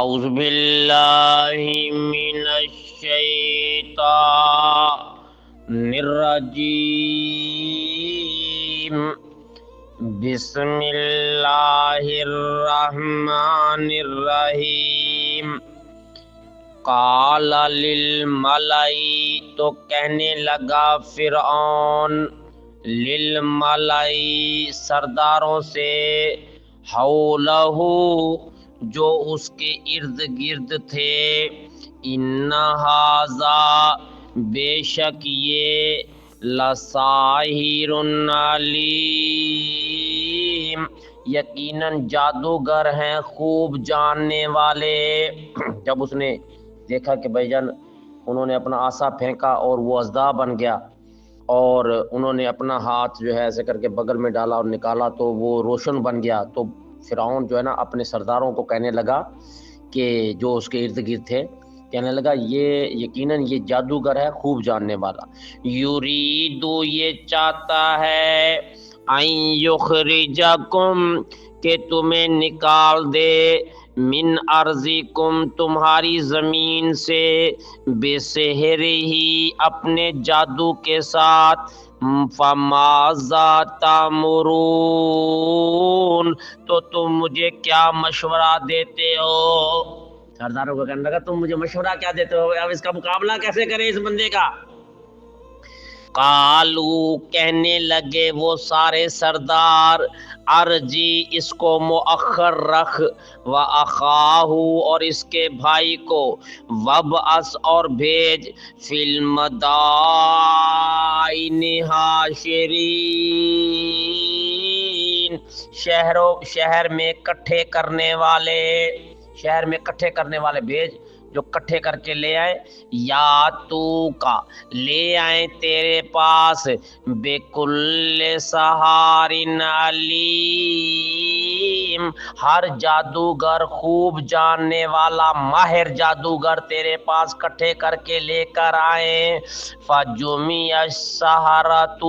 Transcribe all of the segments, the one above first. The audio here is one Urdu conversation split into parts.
اعوذ باللہ من الشیطان الرجیم بسم اللہ الرحمن الرحیم قال للملائی تو کہنے لگا فرعون للملائی سرداروں سے حولہ جو اس کے ارد گرد تھے ان ھذا بے شک یہ لساحر علیم یقیناً جادوگر ہیں خوب جاننے والے۔ جب اس نے دیکھا کہ بھائی جان انہوں نے اپنا عصا پھینکا اور وہ اژدہا بن گیا اور انہوں نے اپنا ہاتھ جو ہے ایسے کر کے بغل میں ڈالا اور نکالا تو وہ روشن بن گیا، تو فرعون جو ہے نا اپنے سرداروں کو کہنے لگا کہ جو اس کے ارد گرد تھے، کہنے لگا یہ یقیناً یہ جادوگر ہے خوب جاننے والا۔ یریدو یہ چاہتا ہے ان یخرجکم کہ تمہیں نکال دے من ارضکم تمہاری زمین سے بسحر ہی اپنے جادو کے ساتھ۔ فماذا تامرون تو تم مجھے کیا مشورہ دیتے ہو؟ سرداروں کو کہنے لگا تم مجھے مشورہ کیا دیتے ہو، اب اس کا مقابلہ کیسے کریں اس بندے کا؟ قالو کہنے لگے وہ سارے سردار ارجی اس کو مؤخر رکھ و اخاہ اور اس کے بھائی کو وبعث اور بھیج فی المدائن حاشرین شہر میں کٹھے کرنے والے بھیج جو کٹھے کر کے لے آئے، یا تو کا لے آئیں تیرے پاس بکل سحار علیم ہر جادوگر خوب جاننے والا ماہر جادوگر تیرے پاس کٹھے کر کے لے کر آئیں۔ فجمع السحرۃ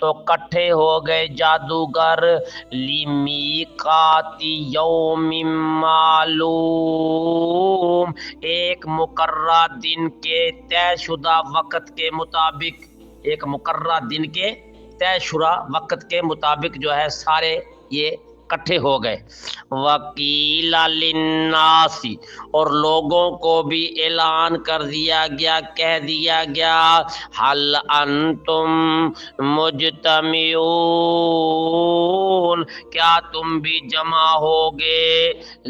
تو کٹھے ہو گئے جادوگر لمیقات یوم معلوم ایک مقررہ دن کے طے شدہ وقت کے مطابق، ایک مقررہ دن کے طے شدہ وقت کے مطابق جو ہے سارے یہ کٹھے ہو گئے۔ وقیل للناس اور لوگوں کو بھی اعلان کر دیا گیا، کہہ دیا گیا هل انتم مجتمعون کیا تم بھی جمع ہوگے،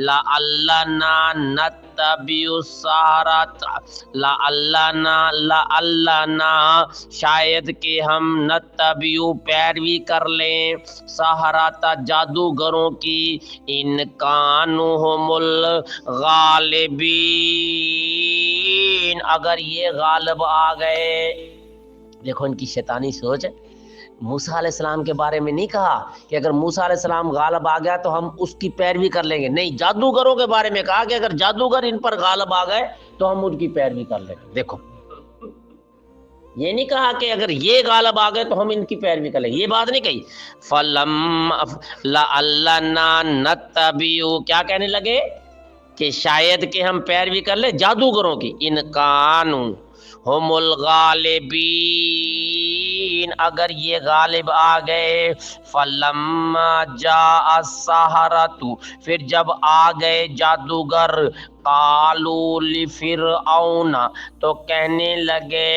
لعلنا نتبع السحرۃ لعلنا شاید کہ ہم نتبع پیروی کر لیں سحرۃ جادوگروں کی ان کانوا هم الغالبین اگر یہ غالب آ گئے۔ دیکھو ان کی شیطانی سوچ ہے۔ موسیٰ علیہ السلام کے بارے میں نہیں کہا کہ اگر موسیٰ علیہ السلام غالب آ گیا تو ہم اس کی پیروی کر لیں گے، نہیں، جادوگروں کے بارے میں کہا کہ اگر جادوگر ان پر غالب آ گئے تو ہم ان کی پیروی کر لیں گے۔ دیکھو یہ نہیں کہا کہ اگر یہ غالب آ گئے تو ہم ان کی پیروی کر لیں گے، یہ بات نہیں کہی۔ لعلنا نتبع کیا کہنے لگے کہ شاید کہ ہم پیروی کر لیں جادوگروں کی، ان کانوا هم الغالبین اگر یہ غالب آ گئے۔ فلما جاء السحرۃ پھر جب آ گئے جادوگر قالوا لفرعون تو کہنے لگے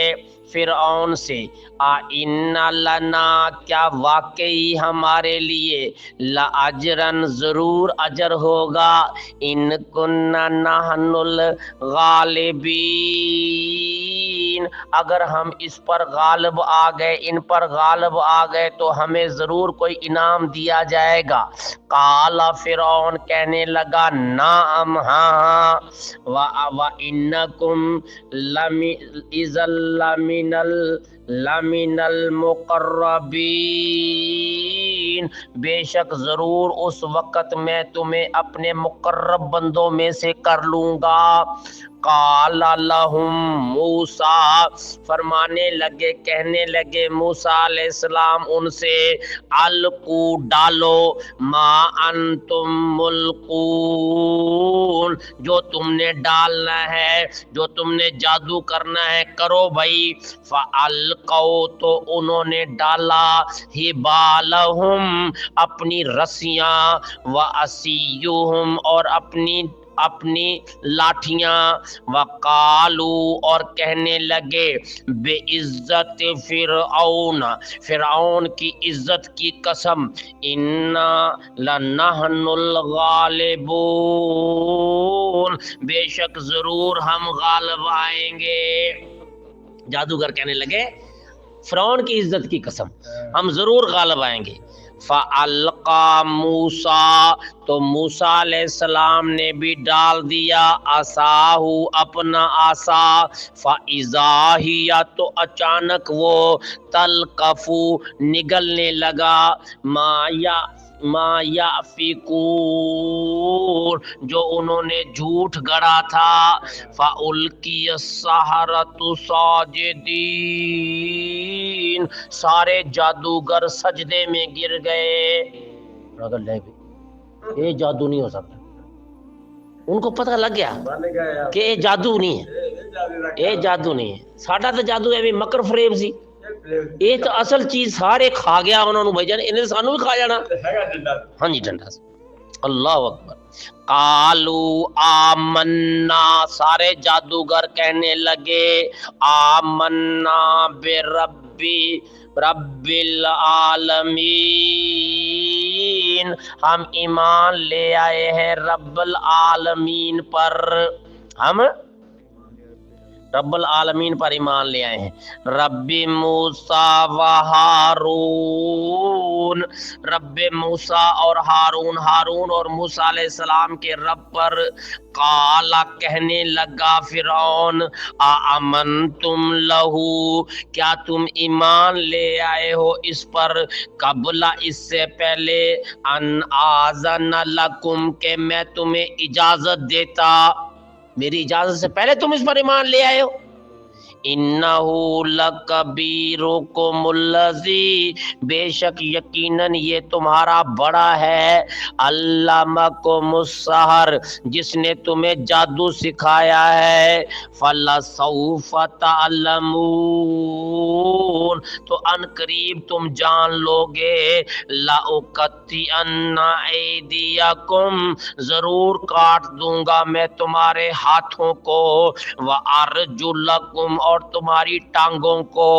فرعون سے ان لنا کیا واقعی ہمارے لیے لاجرن ضرور اجر ہوگا ان کننا نحن الغالبین اگر ہم اس پر غالب آ گئے، ان پر غالب آ گئے تو ہمیں ضرور کوئی انعام دیا جائے گا۔ قال فرعون کہنے لگا نعم ہاں وانکم اذا لمن المقربین بے شک ضرور اس وقت میں تمہیں اپنے مقرب بندوں میں سے کر لوں گا۔ قال لہم موسیٰ، فرمانے لگے کہنے لگے موسیٰ علیہ السلام ان سے، القو ڈالو، ما انتم ملقون، جو تم نے ڈالنا ہے، جو تم نے جادو کرنا ہے کرو بھائی۔ فالقوا، تو انہوں نے ڈالا، حبالہم، اپنی رسیاں، وعصیہم، اور اپنی لاٹھیاں، وقالو، اور کہنے لگے، بے عزت فرعون، فرعون کی عزت کی قسم، انا لنحن الغالبون، بے شک ضرور ہم غالب آئیں گے۔ جادوگر کہنے لگے فرعون کی عزت کی قسم ہم ضرور غالب آئیں گے۔ فَأَلْقَى مُوسَىٰ، تو موسیٰ علیہ السلام نے بھی ڈال دیا، عصاہ، اپنا عصا، فَإِذَا هِيَ، تو اچانک وہ، تلقف، نگلنے لگا، ما یأفکون، جو انہوں نے جھوٹ گڑا تھا، فَأُلْقِیَ السَّحَرَةُ ساجدین، سارے جادوگر سجدے میں گر گئے۔ یہ جادو نہیں ہو سکتا، ان کو پتہ لگ گیا کہ یہ جادو نہیں ہے، یہ جادو نہیں ہے، ساڈا تو جادو ہے بھی مکر فریب سی، یہ تو اصل چیز سارے کھا گیا انہوں نے بھائی جان، انہیں سانو بھی کھا جانا۔ ہاں جی ڈنڈا سے، اللہ اکبر۔ قالو آمنا، سارے جادوگر کہنے لگے، آمنا رب العالمین، ہم ایمان لے آئے ہیں رب العالمین پر، ہم رب العالمین پر ایمان لے آئے ہیں۔ رب موسیٰ و ہارون، رب موسیٰ اور ہارون، ہارون اور موسیٰ علیہ السلام کے رب پر۔ قالا، کہنے لگا فرعون، آمنتم لہو، کیا تم ایمان لے آئے ہو اس پر، قبل، اس سے پہلے، ان آذن لکم، کہ میں تمہیں اجازت دیتا، میری اجازت سے پہلے تم اس پر ایمان لے آئے ہو۔ انہو لکبیرکم الذی، بے شک یقیناً یہ تمہارا بڑا ہے، علمکم السحر، جس نے تمہیں جادو سکھایا ہے، فلسوف تعلمون، تو ان قریب تم جان لوگے، لأقطعن ایدیکم، ضرور کاٹ دوں گا میں تمہارے ہاتھوں کو، وارجلکم، اور تمہاری ٹانگوں کو،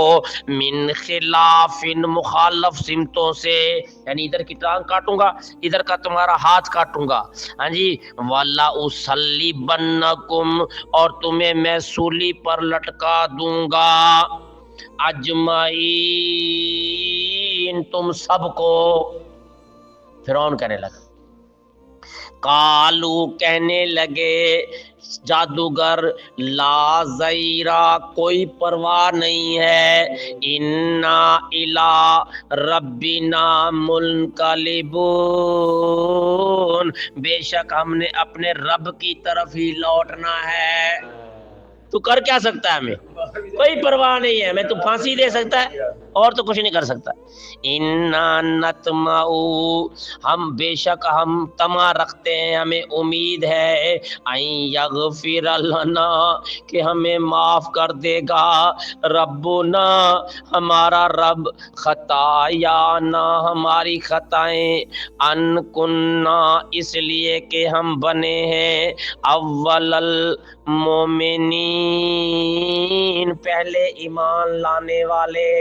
من خلاف، مخالف سمتوں سے، یعنی ادھر کی ٹانگ کاٹوں گا، ادھر کا تمہارا ہاتھ کاٹوں گا، ہاں جی، وَلَأُصَلِّبَنَّکُمْ، اور تمہیں میں سولی پر لٹکا دوں گا، اجمعین، تم سب کو۔ فرعون کہنے لگا، قالو، کہنے لگے جادوگر، لا ضیرہ، کوئی پرواہ نہیں ہے، انا الی ربنا منقلبون، بے شک ہم نے اپنے رب کی طرف ہی لوٹنا ہے۔ تو کر کیا سکتا ہے ہمیں؟ کوئی پرواہ نہیں ہے، ہمیں تو پھانسی دے سکتا ہے اور تو کچھ نہیں کر سکتا۔ انا نطمع، ہم بے شک ہم طمع رکھتے ہیں، ہمیں امید ہے، ان یغفر لنا، کہ ہمیں معاف کر دے گا، ربنا، ہمارا رب، خطایانا، ہماری خطائیں، ان کننا، اس لیے کہ ہم بنے ہیں، اول المومنین، پہلے ایمان لانے والے،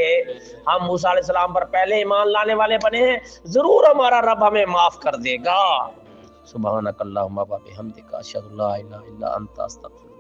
ہم موسیٰ علیہ السلام پر پہلے ایمان لانے والے بنے ہیں، ضرور ہمارا رب ہمیں معاف کر دے گا۔ سبحانک اللہم و بحمدک، اشہد ان لا الہ الا انت، استغفرک۔